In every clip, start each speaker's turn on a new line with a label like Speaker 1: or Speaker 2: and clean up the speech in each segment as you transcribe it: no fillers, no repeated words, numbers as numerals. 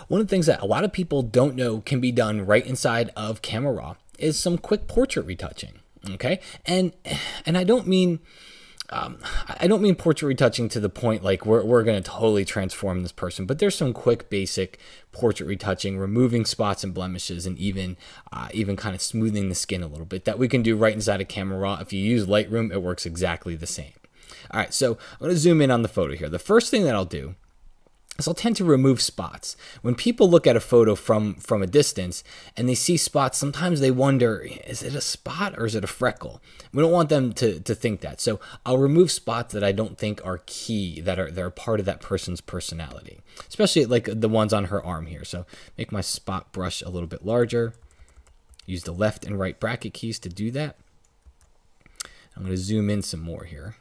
Speaker 1: One of the things that a lot of people don't know can be done right inside of Camera Raw is some quick portrait retouching. Okay, and I don't mean portrait retouching to the point like we're going to totally transform this person, but there's some quick basic portrait retouching, removing spots and blemishes, and even kind of smoothing the skin a little bit that we can do right inside of Camera Raw. If you use Lightroom, it works exactly the same. All right, so I'm going to zoom in on the photo here. The first thing that I'll do is I'll tend to remove spots. When people look at a photo from a distance and they see spots, sometimes they wonder, is it a spot or is it a freckle? We don't want them to think that. So I'll remove spots that I don't think are key, that are part of that person's personality, especially like the ones on her arm here. So make my spot brush a little bit larger. Use the left and right bracket keys to do that. I'm going to zoom in some more here.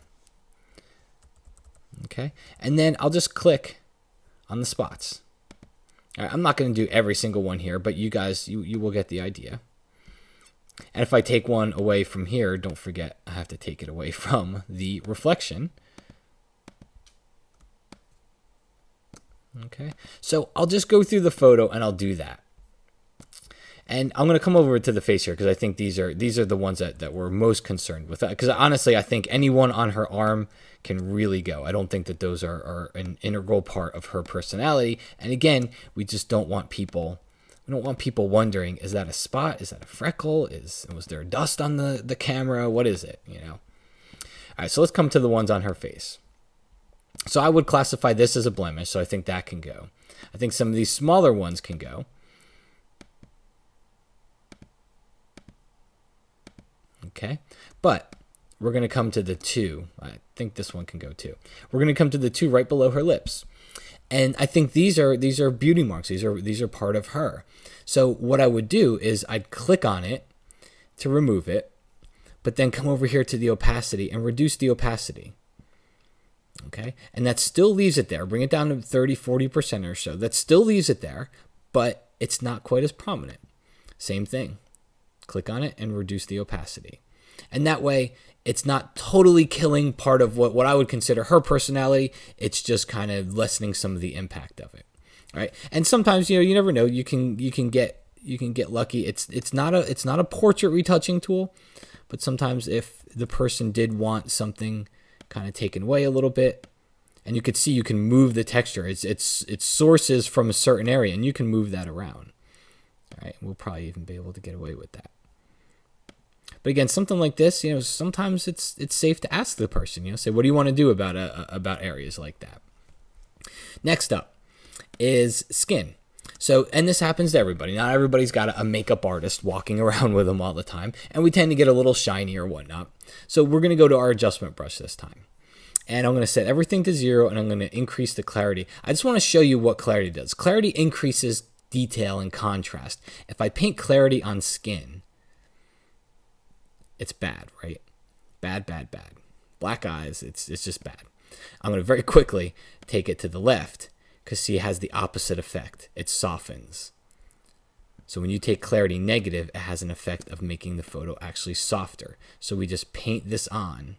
Speaker 1: Okay, and then I'll just click on the spots. All right, I'm not going to do every single one here, but you guys, you will get the idea. And if I take one away from here, don't forget I have to take it away from the reflection. Okay, so I'll just go through the photo and I'll do that. And I'm going to come over to the face here because I think these are the ones that we're most concerned with. Because honestly, I think anyone on her arm can really go. I don't think that those are an integral part of her personality. And again, we just don't want people. We don't want people wondering: is that a spot? Is that a freckle? Was there dust on the camera? What is it? You know. All right. So let's come to the ones on her face. So I would classify this as a blemish. So I think that can go. I think some of these smaller ones can go. Okay, but we're going to come to the two. I think this one can go too. We're going to come to the two right below her lips. And I think these are beauty marks. These are part of her. So what I would do is I'd click on it to remove it, but then come over here to the opacity and reduce the opacity. Okay, and that still leaves it there. Bring it down to 30–40% or so. That still leaves it there, but it's not quite as prominent. Same thing. Click on it and reduce the opacity. And that way, it's not totally killing part of what I would consider her personality. It's just kind of lessening some of the impact of it. All right. And sometimes, you never know. You can get lucky. It's not a portrait retouching tool, but sometimes if the person did want something kind of taken away a little bit, and you could see you can move the texture. It's sources from a certain area, and you can move that around. All right. We'll probably even be able to get away with that. But again, something like this, sometimes it's safe to ask the person, say, what do you want to do about areas like that? Next up is skin. So, and this happens to everybody. Not everybody's got a makeup artist walking around with them all the time, and we tend to get a little shiny or whatnot. So we're going to go to our adjustment brush this time. And I'm going to set everything to 0, and I'm going to increase the clarity. I just want to show you what clarity does. Clarity increases detail and contrast. If I paint clarity on skin, it's bad, right? Bad, bad, bad. Black eyes, it's just bad. I'm going to very quickly take it to the left because see, it has the opposite effect. It softens. So when you take clarity negative, it has an effect of making the photo actually softer. So we just paint this on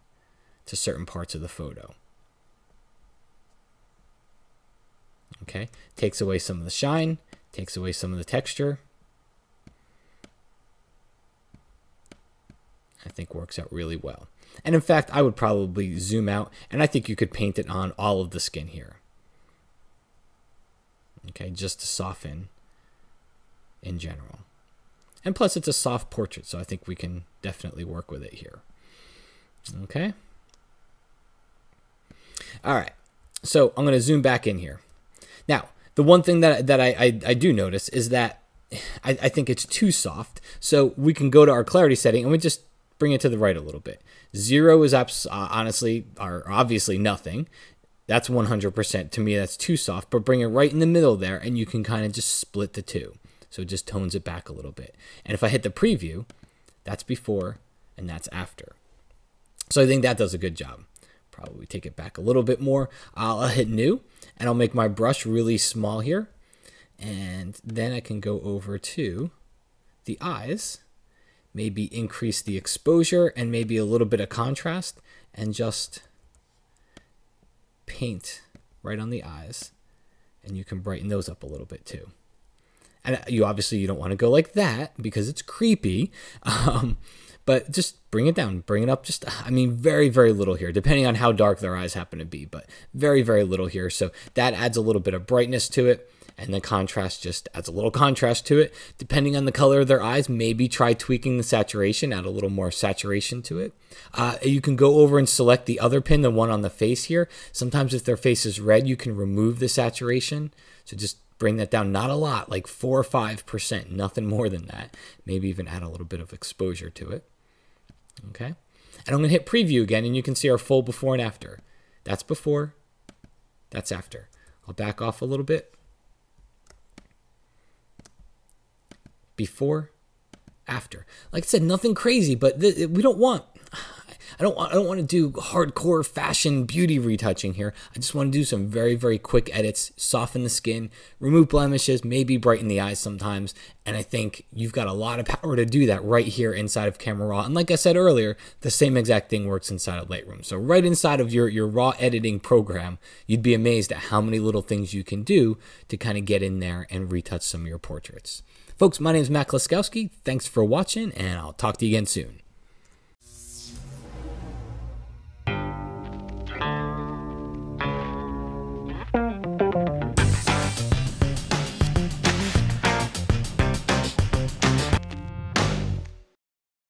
Speaker 1: to certain parts of the photo. Okay, takes away some of the shine, takes away some of the texture. I think works out really well. And in fact, I would probably zoom out, and I think you could paint it on all of the skin here. Okay, just to soften in general. And plus, it's a soft portrait, so I think we can definitely work with it here. Okay. All right, so I'm going to zoom back in here. Now, the one thing that I do notice is that I think it's too soft. So we can go to our clarity setting, and we just bring it to the right a little bit. 0 is honestly, or obviously nothing. That's 100%. To me, that's too soft, but bring it right in the middle there, and you can kind of just split the two. So it just tones it back a little bit. And if I hit the preview, that's before and that's after. So I think that does a good job. Probably take it back a little bit more. I'll hit new, and I'll make my brush really small here. And then I can go over to the eyes, maybe increase the exposure and maybe a little bit of contrast, and just paint right on the eyes. And you can brighten those up a little bit too. And you obviously don't want to go like that because it's creepy. But just bring it down, bring it up. Just, I mean, very, very little here, depending on how dark their eyes happen to be, but very, very little here. So that adds a little bit of brightness to it. And the contrast just adds a little contrast to it. Depending on the color of their eyes, maybe try tweaking the saturation, add a little more saturation to it. You can go over and select the other pin, the one on the face here. Sometimes if their face is red, you can remove the saturation. So just bring that down, not a lot, like 4 or 5%, nothing more than that. Maybe even add a little bit of exposure to it. Okay. And I'm going to hit preview again, and you can see our full before and after. That's before, that's after. I'll back off a little bit. Before, after. Like I said, nothing crazy, but we don't want. I don't want to do hardcore fashion beauty retouching here. I just want to do some very, very quick edits, soften the skin, remove blemishes, maybe brighten the eyes sometimes. And I think you've got a lot of power to do that right here inside of Camera Raw. And like I said earlier, the same exact thing works inside of Lightroom. So right inside of your raw editing program, you'd be amazed at how many little things you can do to kind of get in there and retouch some of your portraits. Folks, my name is Matt Klaskowski. Thanks for watching, and I'll talk to you again soon.